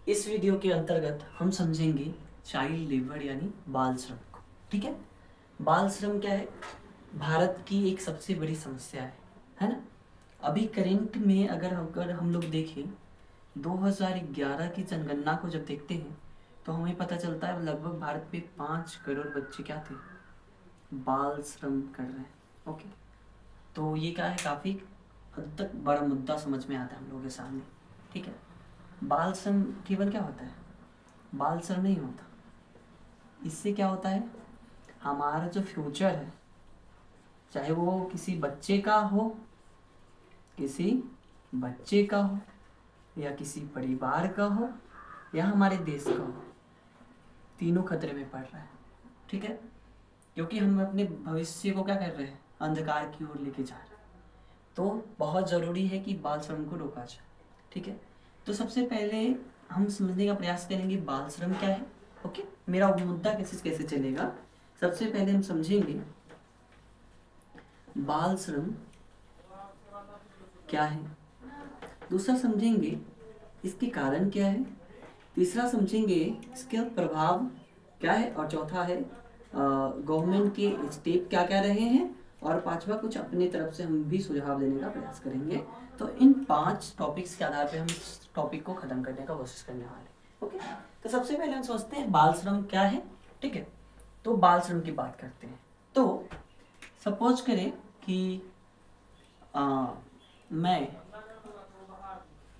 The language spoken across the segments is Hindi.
इस वीडियो के अंतर्गत हम समझेंगे चाइल्ड लेबर यानी बाल श्रम को। ठीक है, बाल श्रम क्या है? भारत की एक सबसे बड़ी समस्या है ना। अभी करंट में अगर अगर हम लोग देखें 2011 की जनगणना को जब देखते हैं तो हमें पता चलता है लगभग भारत में 5 करोड़ बच्चे क्या थे, बाल श्रम कर रहे हैं। ओके, तो ये क्या है, काफ़ी हद तक बड़ा मुद्दा समझ में आता है हम लोगों के सामने। ठीक है, बाल श्रम केवल क्या होता है? बाल श्रम नहीं होता, इससे क्या होता है, हमारा जो फ्यूचर है, चाहे वो किसी बच्चे का हो, किसी बच्चे का हो या किसी परिवार का हो या हमारे देश का हो, तीनों खतरे में पड़ रहा है। ठीक है, क्योंकि हम अपने भविष्य को क्या कर रहे हैं, अंधकार की ओर लेके जा रहे हैं। तो बहुत ज़रूरी है कि बाल श्रम को रोका जाए। ठीक है, तो सबसे पहले हम समझने का प्रयास करेंगे बाल श्रम क्या है। ओके, मेरा मुद्दा कैसे चलेगा। सबसे पहले हम समझेंगे बाल श्रम क्या है, दूसरा समझेंगे इसके कारण क्या है, तीसरा समझेंगे इसका प्रभाव क्या है, और चौथा है गवर्नमेंट के स्टेप क्या क्या रहे हैं, और पांचवा कुछ अपने तरफ से हम भी सुझाव देने का प्रयास करेंगे। तो इन 5 टॉपिक्स के आधार पे हम इस टॉपिक को खत्म करने का कोशिश करने वाले हैं। ओके, तो सबसे पहले हम सोचते हैं बाल श्रम क्या है। ठीक है, तो बाल श्रम की बात करते हैं। तो सपोज करें कि मैं,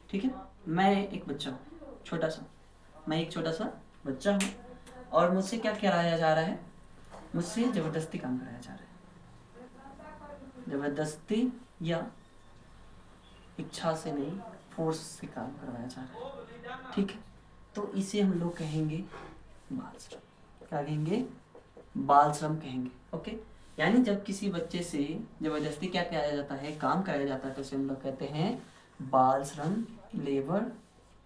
ठीक है, मैं एक बच्चा हूँ, छोटा सा, मैं एक छोटा सा बच्चा हूँ और मुझसे क्या कराया जा रहा है, मुझसे ज़बरदस्ती काम कराया जा रहा है। ज़बरदस्ती या इच्छा से नहीं, फोर्स से काम करवाया जा रहा है। ठीक है, तो इसे हम लोग कहेंगे बाल श्रम। क्या कहेंगे? बाल श्रम कहेंगे। ओके, यानी जब किसी बच्चे से ज़बरदस्ती क्या कराया जाता है, काम कराया जाता है, तो इसे हम लोग कहते हैं बाल श्रम, लेबर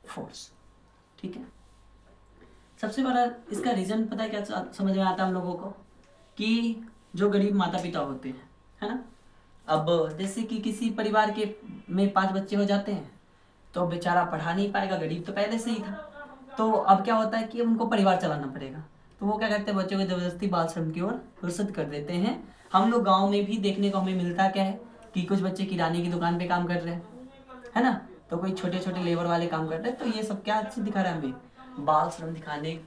फोर्स। ठीक है, सबसे बड़ा इसका रीज़न पता है क्या समझ में आता है हम लोगों को, कि जो गरीब माता पिता होते हैं, है ना। अब जैसे कि किसी परिवार के में 5 बच्चे हो जाते हैं तो बेचारा पढ़ा नहीं पाएगा, गरीब तो पहले से ही था। तो अब क्या होता है कि उनको परिवार चलाना पड़ेगा, तो वो क्या करते हैं, बच्चों को ज़बरदस्ती बाल श्रम की ओर अग्रसर कर देते हैं। हम लोग गाँव में भी देखने को हमें मिलता क्या है कि कुछ बच्चे किराने की दुकान पे काम कर रहे हैं, है ना, तो कोई छोटे छोटे लेबर वाले काम कर रहे हैं। तो ये सब क्या अच्छी दिखा रहा है, हमें बाल श्रम दिखाने,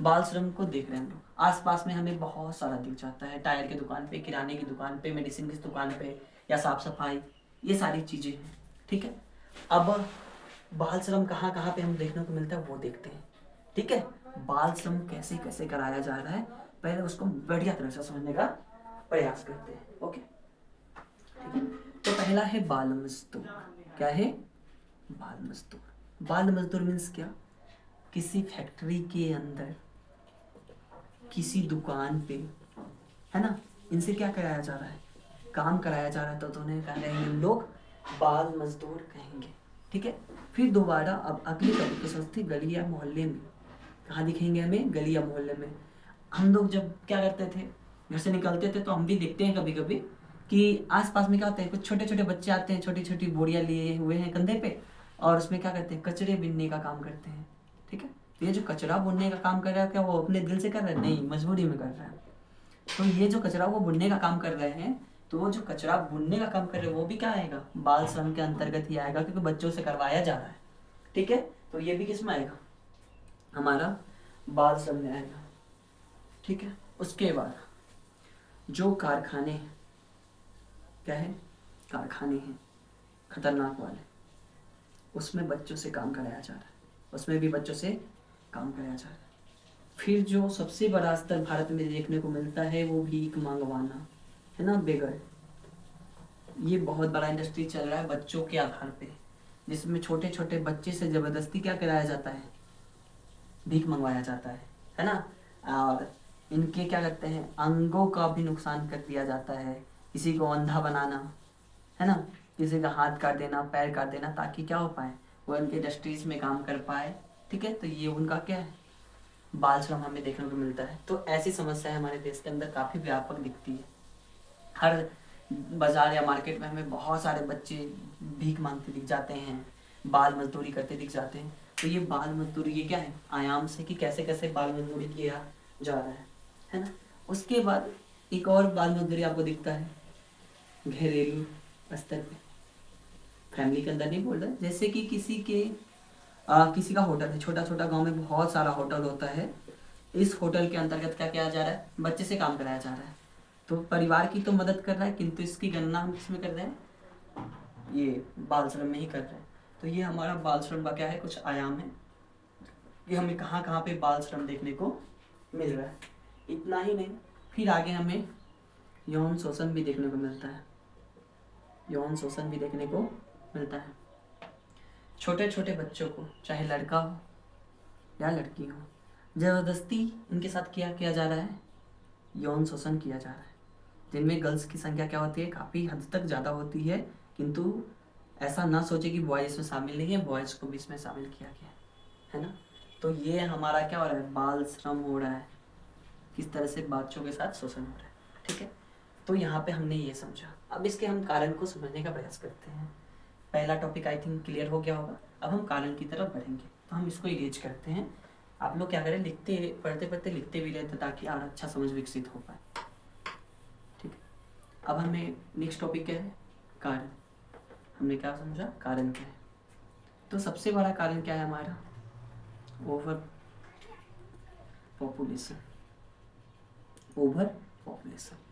बाल श्रम को देख रहे हैं हम लोग। आसपास में हमें बहुत सारा दिख जाता है, टायर की दुकान पे, किराने की दुकान पे, मेडिसिन की दुकान पे, या साफ सफाई, ये सारी चीज़ें हैं। ठीक है, अब बाल श्रम कहाँ कहाँ पे हम देखने को मिलता है वो देखते हैं। ठीक है, बाल श्रम कैसे कैसे कराया जा रहा है, पहले उसको बढ़िया तरह से समझने का प्रयास करते हैं। ओके, ठीक है, तो पहला है बाल मजदूर। क्या है? बाल मजदूर। बाल मजदूर मीन्स क्या? किसी फैक्ट्री के अंदर, किसी दुकान पे, है ना, इनसे क्या कराया जा रहा है, काम कराया जा रहा है, तो उन्हें कहेंगे हम लोग बाल मजदूर कहेंगे। ठीक है, फिर दोबारा अब अगली टॉपिक की सोचते गली या मोहल्ले में। कहाँ दिखेंगे हमें? गली या मोहल्ले में। हम लोग जब क्या करते थे, घर से निकलते थे, तो हम भी देखते हैं कभी कभी कि आसपास में क्या होता है, कुछ छोटे छोटे बच्चे आते हैं, छोटी छोटी बोरियां लिए हुए हैं कंधे पे, और उसमें क्या करते हैं, कचरे बीनने का काम करते हैं। ठीक है, ये जो कचरा बुनने का काम कर रहा है, क्या वो अपने दिल से कर रहा है? नहीं, मजबूरी में कर रहा है। तो ये जो कचरा वो बुनने का काम कर रहे हैं, तो वो जो कचरा बुनने का काम कर रहे हैं वो भी क्या आएगा, बाल श्रम के अंतर्गत ही आएगा, क्योंकि बच्चों से करवाया जा रहा है। ठीक है, तो ये भी किस में आएगा, हमारा बाल श्रम में आएगा। ठीक है, उसके बाद जो कारखाने हैं, क्या है, कारखाने हैं खतरनाक वाले, उसमें बच्चों से काम कराया जा रहा है, उसमें भी बच्चों से काम कराया जा रहा है। फिर जो सबसे बड़ा स्तर भारत में देखने को मिलता है वो भीख मंगवाना, है ना, बेगर। ये बहुत बड़ा इंडस्ट्री चल रहा है बच्चों के आधार पे, जिसमें छोटे छोटे बच्चे से ज़बरदस्ती क्या कराया जाता है, भीख मंगवाया जाता है ना। और इनके क्या करते हैं, अंगों का भी नुकसान कर दिया जाता है, किसी को अंधा बनाना, है ना, किसी का हाथ काट देना, पैर काट देना, ताकि क्या हो पाए, वो इनके इंडस्ट्रीज में काम कर पाए। ठीक है, तो ये उनका क्या है, बाल श्रम हमें देखने को मिलता है। तो ऐसी समस्या हमारे देश के अंदर काफ़ी व्यापक दिखती है। हर बाजार या मार्केट में हमें बहुत सारे बच्चे भीख मांगते दिख जाते हैं, बाल मजदूरी करते दिख जाते हैं। तो ये बाल मजदूरी, ये क्या है आयाम से कि कैसे कैसे बाल मजदूरी किया जा रहा है ना। उसके बाद एक और बाल मजदूरी आपको दिखता है घरेलू स्तर पे, फैमिली के अंदर नहीं बोल रहा, जैसे कि किसी का होटल है, छोटा छोटा गांव में बहुत सारा होटल होता है, इस होटल के अंतर्गत क्या किया जा रहा है, बच्चे से काम कराया जा रहा है। तो परिवार की तो मदद कर रहा है, किंतु इसकी गणना हम किसमें कर रहे हैं, ये बाल श्रम में ही कर रहे हैं। तो ये हमारा बाल श्रम का क्या है, कुछ आयाम है कि हमें कहाँ कहाँ पे बाल श्रम देखने को मिल रहा है। इतना ही नहीं, फिर आगे हमें यौन शोषण भी देखने को मिलता है, यौन शोषण भी देखने को मिलता है। छोटे छोटे बच्चों को, चाहे लड़का हो या लड़की हो, ज़बरदस्ती इनके साथ किया जा रहा है, यौन शोषण किया जा रहा है, जिनमें गर्ल्स की संख्या क्या होती है, काफ़ी हद तक ज़्यादा होती है, किंतु ऐसा ना सोचे कि बॉयज़ इसमें शामिल नहीं है, बॉयज़ को भी इसमें शामिल किया गया है ना। तो ये हमारा क्या हो रहा है, बाल श्रम हो रहा है, किस तरह से बच्चों के साथ शोषण हो रहा है, ठीक है। तो यहाँ पे हमने ये समझा, अब इसके हम कारण को समझने का प्रयास करते हैं। पहला टॉपिक आई थिंक क्लियर हो गया होगा, अब हम कारण की तरफ बढ़ेंगे। तो हम इसको इंगेज करते हैं, आप लोग क्या करें, पढ़ते पढ़ते लिखते भी रहते ताकि और अच्छा समझ विकसित हो पाए, ठीक है। अब हमें नेक्स्ट टॉपिक क्या है, कारण। हमने क्या समझा, कारण क्या है। तो सबसे बड़ा कारण क्या है हमारा, ओवर पॉपुलेशन,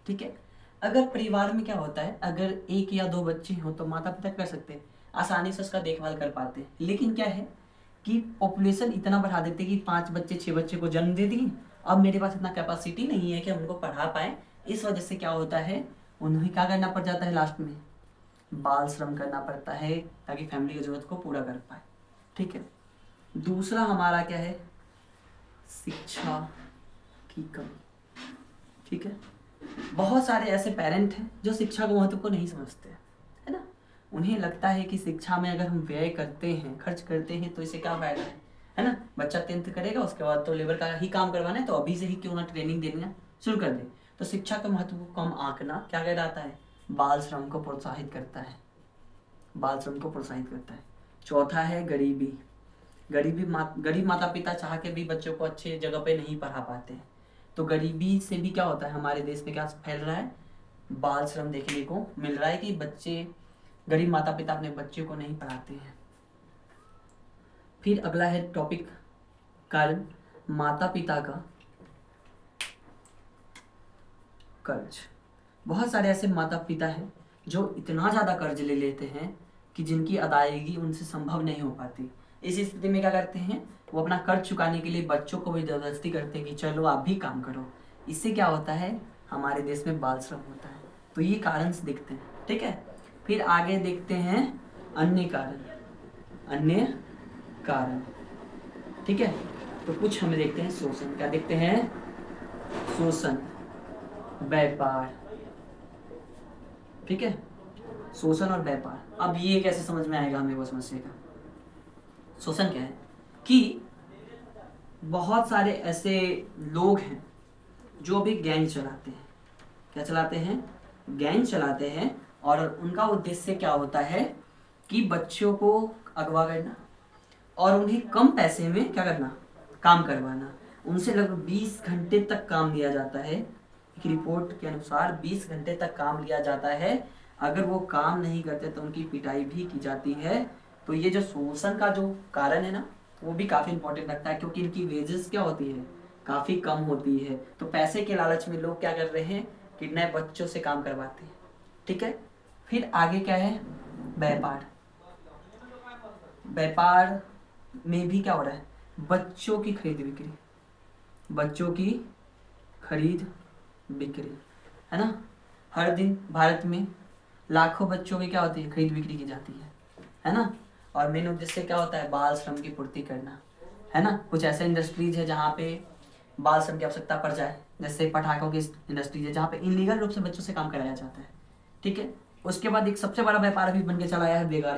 ठीक है। अगर परिवार में क्या होता है, अगर एक या दो बच्चे हो तो माता पिता कर सकते हैं, आसानी से उसका देखभाल कर पाते हैं। लेकिन क्या है कि पॉपुलेशन इतना बढ़ा देते हैं कि 5 बच्चे 6 बच्चे को जन्म दे दिए, अब मेरे पास इतना कैपेसिटी नहीं है कि हम उनको पढ़ा पाए। इस वजह से क्या होता है, उन्हें क्या करना पड़ जाता है, लास्ट में बाल श्रम करना पड़ता है ताकि फैमिली की जरूरत को पूरा कर पाए, ठीक है। दूसरा हमारा क्या है, शिक्षा की कमी, ठीक है। बहुत सारे ऐसे पेरेंट हैं जो शिक्षा के महत्व को नहीं समझते, है ना। उन्हें लगता है कि शिक्षा में अगर हम व्यय करते हैं, खर्च करते हैं, तो इससे क्या फायदा है ना। बच्चा 10th करेगा, उसके बाद तो लेबर का ही काम करवाना है, तो अभी से ही क्यों ना ट्रेनिंग देना शुरू कर दे। तो शिक्षा के महत्व को कम आंकना क्या कहलाता है, बाल श्रम को प्रोत्साहित करता है, बाल श्रम को प्रोत्साहित करता है। चौथा है गरीबी, गरीब माता पिता चाह के भी बच्चों को अच्छे जगह पे नहीं पढ़ा पाते हैं। तो गरीबी से भी क्या होता है, हमारे देश में क्या फैल रहा है, बाल श्रम देखने को मिल रहा है कि गरीब माता पिता अपने बच्चों को नहीं पढ़ाते हैं। फिर अगला है टॉपिक कारण, माता पिता का कर्ज। बहुत सारे ऐसे माता पिता हैं जो इतना ज़्यादा कर्ज ले लेते हैं कि जिनकी अदायगी उनसे संभव नहीं हो पाती। इस स्थिति में क्या करते हैं, वो अपना कर्ज चुकाने के लिए बच्चों को भी जबरदस्ती करते हैं कि चलो आप भी काम करो। इससे क्या होता है, हमारे देश में बाल श्रम होता है। तो ये कारण दिखते हैं, ठीक है। फिर आगे देखते हैं अन्य कारण, ठीक है। तो कुछ हमें देखते हैं शोषण, क्या देखते हैं, शोषण, व्यापार, ठीक है, शोषण और व्यापार। अब ये कैसे समझ में आएगा हमें वो समस्या का, शोषण क्या है कि बहुत सारे ऐसे लोग हैं जो भी गैंग चलाते हैं, क्या चलाते हैं, गैंग चलाते हैं, और उनका उद्देश्य क्या होता है कि बच्चों को अगवा करना और उन्हें कम पैसे में क्या करना, काम करवाना। उनसे लगभग 20 घंटे तक काम लिया जाता है, एक रिपोर्ट के अनुसार 20 घंटे तक काम लिया जाता है। अगर वो काम नहीं करते तो उनकी पिटाई भी की जाती है। तो ये जो शोषण का जो कारण है ना, वो भी काफ़ी इंपॉर्टेंट लगता है, क्योंकि इनकी वेजेस क्या होती है, काफ़ी कम होती है। तो पैसे के लालच में लोग क्या कर रहे हैं, किडनैप बच्चों से काम करवाते हैं, ठीक है। फिर आगे क्या है, व्यापार। व्यापार में भी क्या हो रहा है, बच्चों की खरीद बिक्री, बच्चों की खरीद बिक्री, है ना। हर दिन भारत में लाखों बच्चों की क्या होती है, खरीद बिक्री की जाती है ना। और मेन उद्देश्य क्या होता है, बाल श्रम की पूर्ति करना, है ना। कुछ ऐसे इंडस्ट्रीज है जहाँ पे बाल श्रम की आवश्यकता पड़ जाए, जैसे पटाखों की इंडस्ट्रीज है जहाँ पे इनलीगल रूप से बच्चों से काम कराया जाता है, ठीक है। उसके बाद एक सबसे बड़ा व्यापार अभी बन के चला आया है बेगर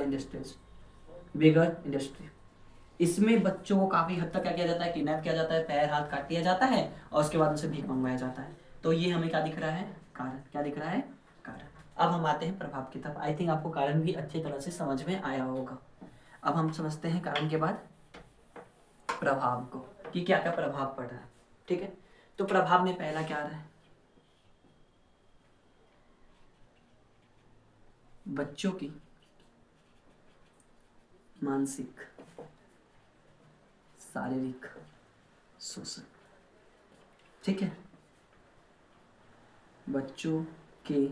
इंडस्ट्री। इसमें बच्चों को काफ़ी हद तक क्या किया जाता है, किडनैप किया जाता है, पैर हाथ काट दिया जाता है और उसके बाद उनसे भीख मंगवाया जाता है। तो ये हमें क्या दिख रहा है, कारण, क्या दिख रहा है, कारण। अब हम आते हैं प्रभाव की तरफ। आई थिंक आपको कारण भी अच्छी तरह से समझ में आया होगा। अब हम समझते हैं कारण के बाद प्रभाव को, कि क्या क्या प्रभाव पड़ रहा है। ठीक है, तो प्रभाव में पहला क्या आ रहा है, बच्चों की मानसिक शारीरिक शोषण। ठीक है, बच्चों के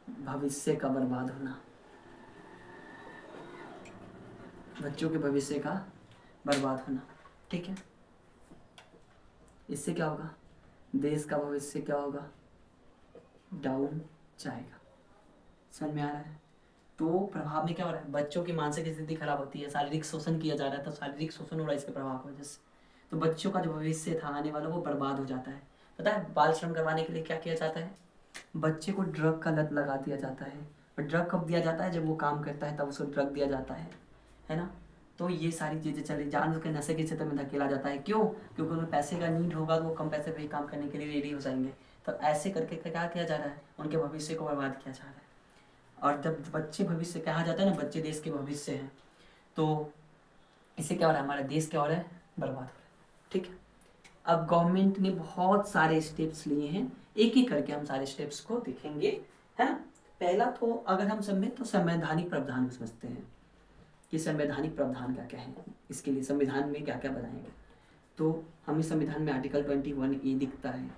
भविष्य का बर्बाद होना, बच्चों के भविष्य का बर्बाद होना। ठीक है, इससे क्या होगा, देश का भविष्य क्या होगा, डाउन जाएगा। समझ में आ रहा है। तो प्रभाव में क्या हो रहा है, बच्चों की मानसिक स्थिति खराब होती है, शारीरिक शोषण किया जा रहा है, तो शारीरिक शोषण हो रहा है इसके प्रभाव की वजह से। तो बच्चों का जो भविष्य था आने वाला वो बर्बाद हो जाता है। पता है बाल श्रम करवाने के लिए क्या किया जाता है, बच्चे को ड्रग का लत लगा दिया जाता है। और ड्रग कब दिया जाता है, जब वो काम करता है तब उसको ड्रग दिया जाता है ना। तो ये सारी चीज़ें चली, जान के नशे के क्षेत्र में धकेला जाता है। क्यों, क्योंकि उन्हें पैसे का नीड होगा तो वो कम पैसे पे ही काम करने के लिए रेडी हो जाएंगे। तो ऐसे करके क्या किया जा रहा है, उनके भविष्य को बर्बाद किया जा रहा है। और जब बच्चे भविष्य कहा जाता है ना, बच्चे देश के भविष्य हैं, तो इससे क्या हो रहा है, हमारा देश क्या हो रहा है, बर्बाद हो रहा है। ठीक है, अब गवर्नमेंट ने बहुत सारे स्टेप्स लिए हैं, एक एक करके हम सारे स्टेप्स को देखेंगे, है ना। पहला तो अगर हम समझें तो संवैधानिक प्रावधान समझते हैं कि संवैधानिक प्रावधान क्या क्या है, इसके लिए संविधान में क्या क्या बनाएंगे। तो हमें संविधान में आर्टिकल 21A दिखता है,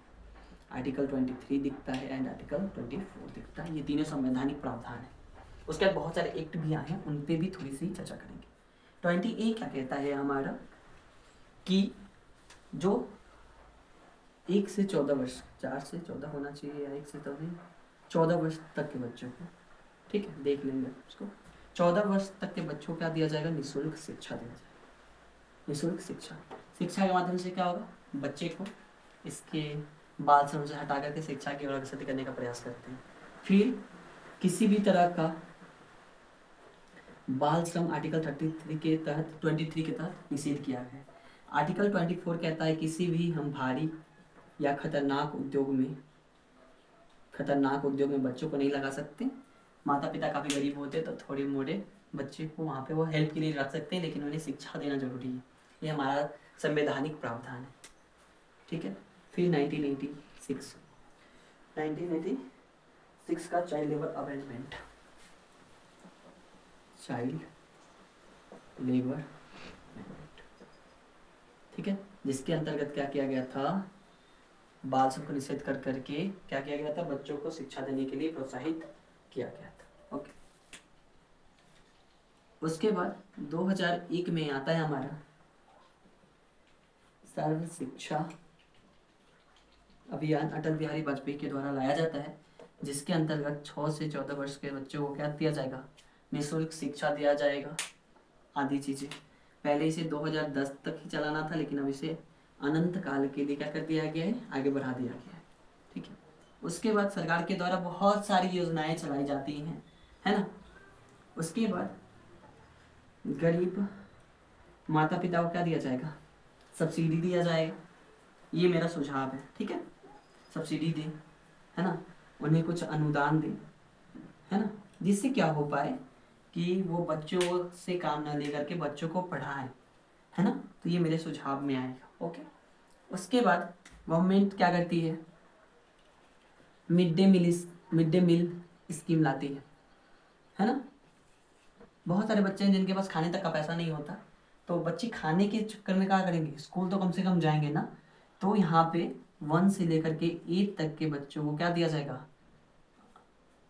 आर्टिकल 23 दिखता है एंड आर्टिकल 24 दिखता है। ये तीनों संवैधानिक प्रावधान है। उसके बाद बहुत सारे एक्ट भी आए हैं, उन पर भी थोड़ी सी चर्चा करेंगे। 20A क्या कहता है हमारा, कि जो 1 से 14 वर्ष, 4 से 14 होना चाहिए या 1 से 14 वर्ष तक के बच्चों को, ठीक है देख लेंगे उसको, 14 वर्ष तक के बच्चों को क्या दिया जाएगा, निःशुल्क शिक्षा दिया जाएगा। निःशुल्क शिक्षा, शिक्षा के माध्यम से क्या होगा, बच्चे को इसके बाल श्रम से हटा करके शिक्षा की अग्रगति करने का प्रयास करते हैं। फिर किसी भी तरह का बाल श्रम आर्टिकल 23 के तहत निषेध किया है। आर्टिकल 24 कहता है किसी भी हम भारी या खतरनाक उद्योग में बच्चों को नहीं लगा सकते। माता पिता काफ़ी गरीब होते तो थोड़े मोड़े बच्चे को वहाँ पे वो हेल्प के लिए रख सकते हैं, लेकिन उन्हें शिक्षा देना जरूरी है। ये हमारा संवैधानिक प्रावधान है। ठीक है, फिर 1986 का child labour amendment, child labour amendment, ठीक है, जिसके अंतर्गत क्या किया गया था, बाल श्रम को निषेध कर करके क्या किया गया था, बच्चों को शिक्षा देने के लिए प्रोत्साहित किया गया था। ओके, उसके बाद 2001 में आता है हमारा सर्व शिक्षा अभियान, अटल बिहारी वाजपेयी के द्वारा लाया जाता है, जिसके अंतर्गत 6 से 14 वर्ष के बच्चों को क्या दिया जाएगा, निःशुल्क शिक्षा दिया जाएगा, आदि चीज़ें। पहले इसे 2010 तक ही चलाना था, लेकिन अब इसे अनंत काल के लिए क्या कर दिया गया है, आगे बढ़ा दिया गया है। ठीक है, उसके बाद सरकार के द्वारा बहुत सारी योजनाएं चलाई जाती हैं, है ना। उसके बाद गरीब माता पिता को क्या दिया जाएगा, सब्सिडी दिया जाएगा। ये मेरा सुझाव है, ठीक है, सब्सिडी दें, है ना, उन्हें कुछ अनुदान दें, है ना, जिससे क्या हो पाए कि वो बच्चों से काम ना लेकर के बच्चों को पढ़ाएं, है ना। तो ये मेरे सुझाव में आएगा। ओके, उसके बाद गवर्नमेंट क्या करती है, मिड डे मील स्कीम लाती है ना। बहुत सारे बच्चे हैं जिनके पास खाने तक का पैसा नहीं होता, तो बच्चे खाने के चक्कर में क्या करेंगे, स्कूल तो कम से कम जाएंगे ना। तो यहाँ पे 1 से लेकर के 8 तक के बच्चों को क्या दिया जाएगा,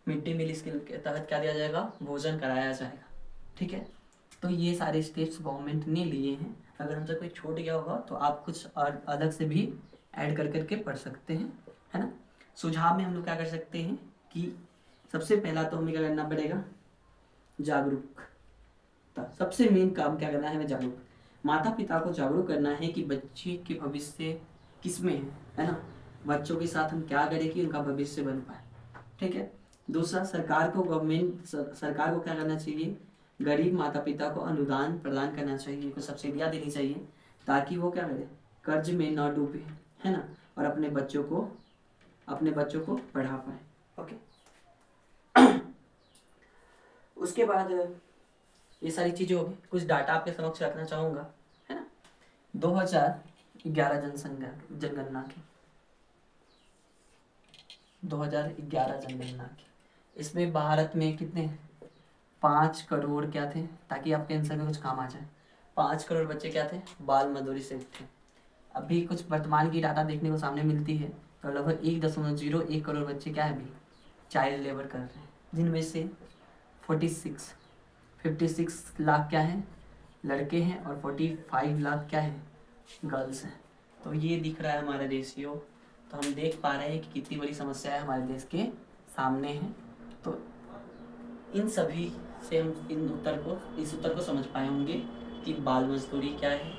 मिड डे मील स्कीम के तहत क्या दिया जाएगा, भोजन कराया जाएगा। ठीक है, तो ये सारे स्टेप्स गवर्नमेंट ने लिए हैं। अगर हमसे कोई छूट गया होगा तो आप कुछ और अलग से भी ऐड कर करके पढ़ सकते हैं, है ना। सुझाव में हम लोग क्या कर सकते हैं कि सबसे पहला तो हमें क्या करना पड़ेगा, जागरूकता। सबसे मेन काम क्या करना है, हमें जागरूक, माता पिता को जागरूक करना है कि बच्चे के भविष्य किसमें है ना। बच्चों के साथ हम क्या करें कि उनका भविष्य बन पाए। ठीक है, दूसरा सरकार को क्या करना चाहिए, गरीब माता पिता को अनुदान प्रदान करना चाहिए, कुछ सब्सिडियाँ देनी चाहिए, ताकि वो क्या करे, कर्ज में ना डूबे, है ना, और अपने बच्चों को पढ़ा पाए। ओके, उसके बाद ये सारी चीज़ें होगी, कुछ डाटा आपके समक्ष रखना चाहूँगा, है ना। 2011 जनगणना की 2011 जनगणना की, इसमें भारत में कितने 5 करोड़ क्या थे, ताकि आपके आंसर में कुछ काम आ जाए, 5 करोड़ बच्चे क्या थे, बाल मजदूरी से थे। अभी कुछ वर्तमान की डाटा देखने को सामने मिलती है, तो लगभग 1.01 करोड़ बच्चे क्या है अभी चाइल्ड लेबर कर रहे हैं, जिनमें से 56 लाख क्या हैं लड़के हैं और 45 लाख क्या है गर्ल्स हैं। तो ये दिख रहा है हमारा रेशियो, तो हम देख पा रहे हैं कि कितनी बड़ी समस्या है हमारे देश के सामने है। तो इन सभी से हम इस उत्तर को समझ पाए होंगे कि बाल मजदूरी क्या है,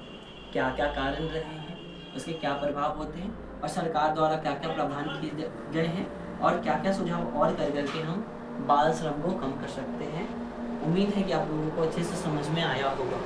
क्या क्या कारण रहे हैं, उसके क्या प्रभाव होते हैं और सरकार द्वारा क्या क्या प्रावधान किए गए हैं और क्या क्या सुझाव और करके हम बाल श्रम को कम कर सकते हैं। उम्मीद है कि आप लोगों को अच्छे से समझ में आया होगा।